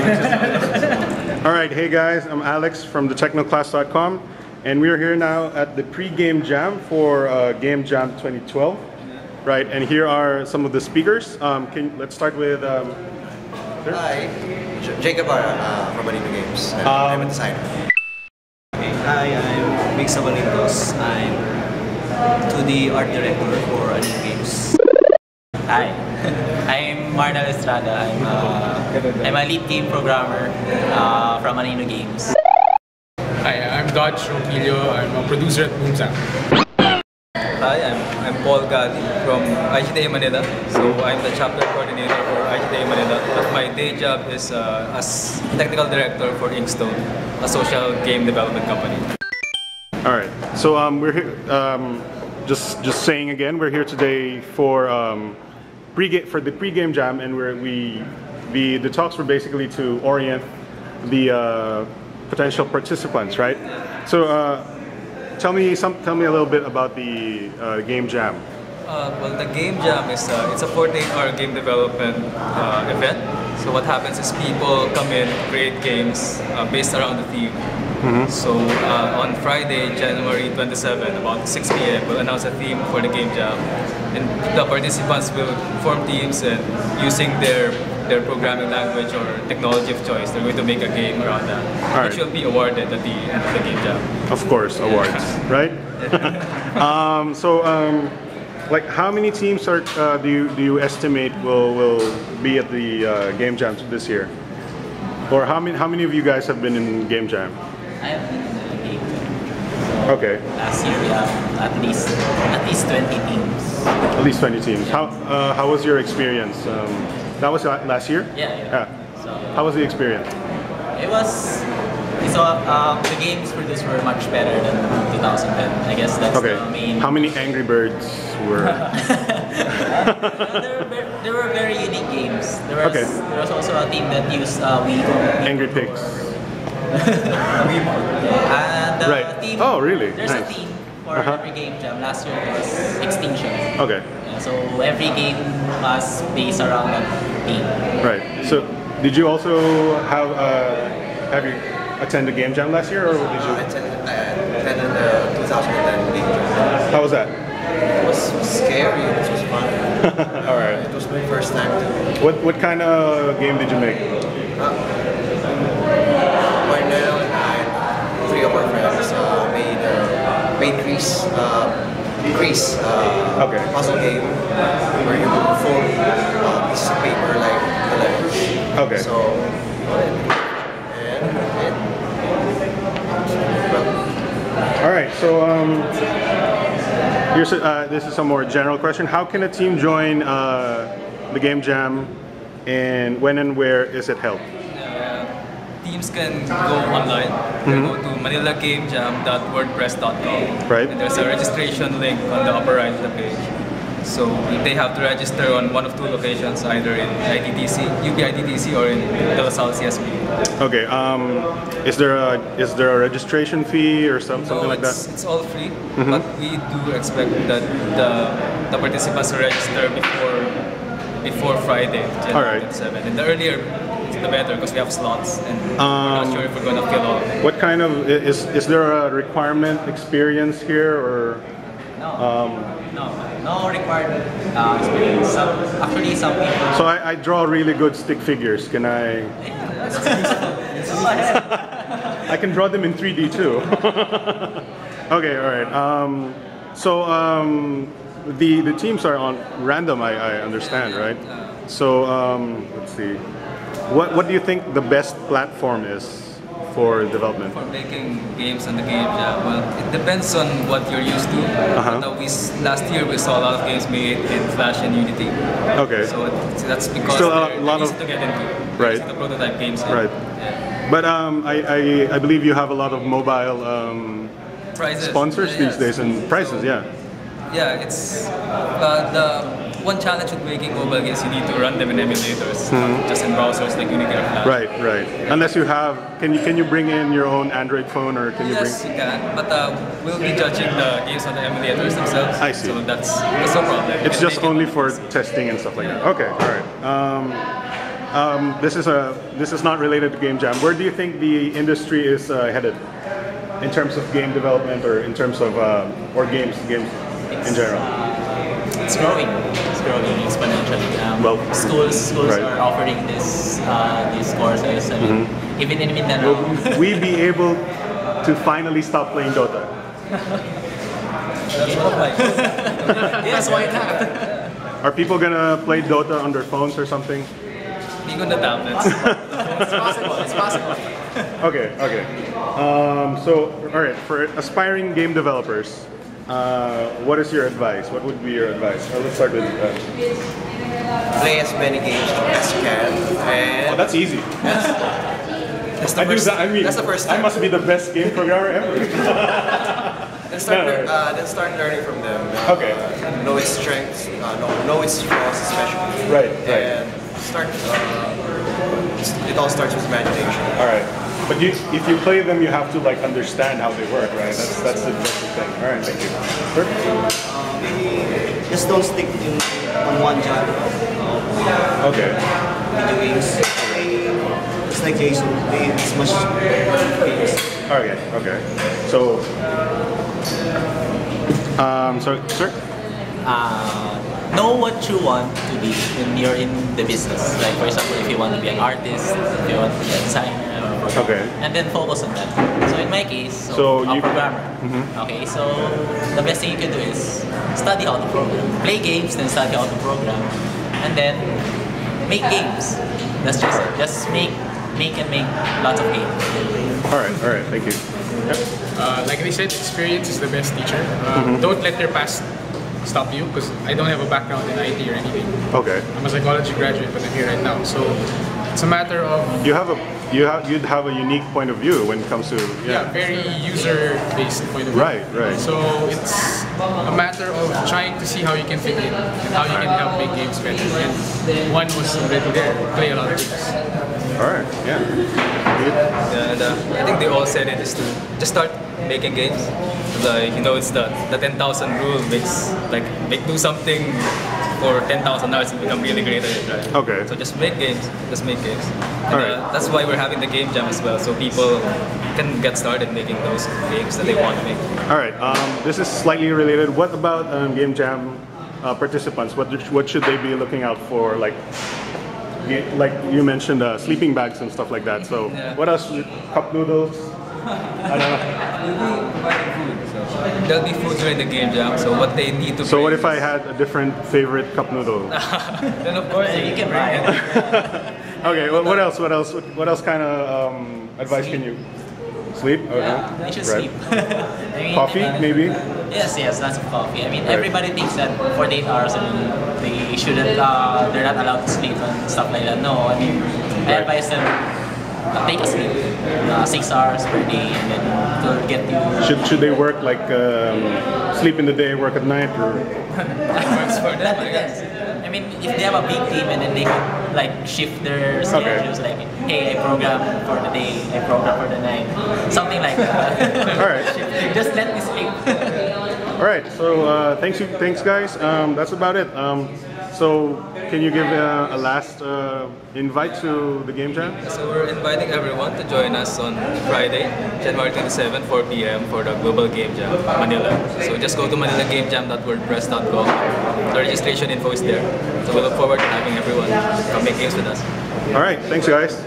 All right, hey guys, I'm Alex from thetechnoclass.com, and we're here now at the pre-game jam for Game Jam 2012. Right, and here are some of the speakers. Let's start with. Hi, Jacob from Manila Games. I'm a designer. Hi, I'm Big Sabalintos. I'm 2D art director for Manila Games. Hi, I'm Marnal Estrada. I'm a lead game programmer from Manila Games. Hi, I'm Dodge Roquillo. I'm a producer at Boomsang. Hi, I'm Paul Gali from IGDA Manila. So I'm the chapter coordinator for IGDA Manila. But my day job is as technical director for Inkstone, a social game development company. All right, so we're here. Just saying again, we're here today for the pre-game jam, and the talks were basically to orient the potential participants, right? So tell me a little bit about the game jam. Well, the game jam is it's a 48-hour game development event. So what happens is people come in, create games based around the theme. So on Friday, January 27, about 6 p.m., we'll announce a theme for the game jam, and the participants will form teams and using their programming language or technology of choice, they're going to make a game around that, which will be awarded at the end of the game jam. Of course, awards, right? Like, how many teams do you estimate will be at the game jam this year? Or how many of you guys have been in game jam? I have been in the game jam. Okay. Last year we have at least 20 teams. At least 20 teams. How was your experience? That was last year? Yeah. So, how was the experience? It was. So the games produced were much better than 2010. I guess that's the main. How many Angry Birds were? There were very unique games. There was also a team that used Wii. Angry Pigs. And right. Team, oh, really? There's a team for every game jam. Last year it was Extinction. Okay. Yeah, so every game was based around that team. Right. So did you also have you attend the game jam last year, or did you? I attended the 2010 game jam. How was that? It was scary. It was fun. All right. It was my first time too. What kind of game did you make? Marnel and I, 3 of our friends, made Grease, puzzle game where you fold pieces of paper like the letters. Okay. So. All right, so this is a more general question. How can a team join the game jam, and when and where is it held? Teams can go online. They go to manilagamejam.wordpress.com. Right. And there's a registration link on the upper right of the page. So they have to register on one of 2 locations, either in UPIDTC or in De La Salle CSB. Okay. Is there a registration fee or something like that? It's all free, but we do expect that the participants will register before Friday, January 27. And the earlier, the better, because we have slots, and we're not sure if we're going to fill all. What kind of is there a requirement experience here, or? No required experience. Some people. So I draw really good stick figures. Can I? I can draw them in 3D too. Okay, all right. The teams are on random. I understand, right? So let's see. What do you think the best platform is for development? For making games on the game jam, well, it depends on what you're used to. Last year we saw a lot of games made in Flash and Unity. Okay. So that's because still they're a lot easy of to get into. Right. The prototype games. Right. Yeah. But I believe you have a lot of mobile prizes sponsors these days and prizes. Yeah. Yeah, it's the one challenge with making mobile games, you need to run them in emulators, not just in browsers like Unity or Flash. Right. Unless you have, can you bring in your own Android phone, or can you bring? Yes, you can. But we'll be judging the games on the emulators themselves. I see. So that's no problem. It's just only for testing and stuff like that. Okay, all right. this is not related to Game Jam. Where do you think the industry is headed in terms of game development, or in terms of or games in general? It's growing. It's growing exponentially. Well, schools right. are offering these courses. I mean, even in Mindanao. Will we be able to finally stop playing Dota? That's one of my goals. Yes, why not? Are people gonna play Dota on their phones or something? Being on the tablets. It's possible. It's possible. Okay. So, all right, for aspiring game developers, what is your advice? What would be your advice? Let's start with. Play as many games as you can. And Oh, that's easy. that's the I do first. that. I mean, that's the first I step. must be the best game programmer ever. Then start learning from them. Okay. Know its strengths, know its flaws especially. Right. And start. It all starts with imagination. All right. But if you play them, you have to like understand how they work, right? That's the thing. All right. Thank you. Sure. Maybe just don't stick on one genre. Okay. Video games. It's like Jason. It's much famous. Okay. So, sir. Know what you want to be when you're in the business. Like for example, if you want to be an artist, if you want to be a designer, or Okay. and then focus on that. So in my case, So I'm a you- programmer. Okay, so the best thing you can do is study how to program, play games, then study how to program, and then make games. That's just it. Just make lots of games. All right. Thank you. Like they said, experience is the best teacher. Don't let your past stop you, because I don't have a background in IT or anything. Okay. I'm a psychology graduate, but I'm here right now. So it's a matter of You'd have a unique point of view when it comes to very user-based point of view. Right. So it's a matter of trying to see how you can fit in and how you can help make games better. And one was already there. Play a lot of games. All right. Yeah. And I think they all said it is to just start making games. Like it's the 10,000 rule do something for 10,000 hours and become really great at it, right? Okay. So just make games. And, Alright. that's why we're having the game jam as well, so people can get started making those games that they want to make. All right. This is slightly related. What about Game Jam participants? What should they be looking out for? Like you mentioned, sleeping bags and stuff like that. So Yeah. what else? Cup noodles. I don't know. We'll be providing food. So there'll be food during the game jam. So what they need to So what bring if I had a different favorite cup noodle? then of course You can buy it. Okay. What else? What else kind of advice can you? Sleep. Okay. Yeah, you should Right. sleep. I mean, Coffee, maybe. Yes, lots of coffee. I mean, Right. everybody thinks that 48 hours, they shouldn't, they're not allowed to sleep and stuff like that. No, I mean, I Right. advise them take a sleep, 6 hours per day, and then to get you. Should they work like sleep in the day, work at night, or? works for them, That I guess. depends. I mean, if they have a big team and then they could like shift their schedules, like, hey, I program for the day, I program for the night, something like that. All right. Just let me sleep. All right. So thanks guys. That's about it. So can you give a last invite to the Game Jam? So we're inviting everyone to join us on Friday, January 27, 4 p.m. for the Global Game Jam, Manila. So just go to manilagamejam.wordpress.com. The registration info is there. So we look forward to having everyone come make games with us. All right. Thanks guys.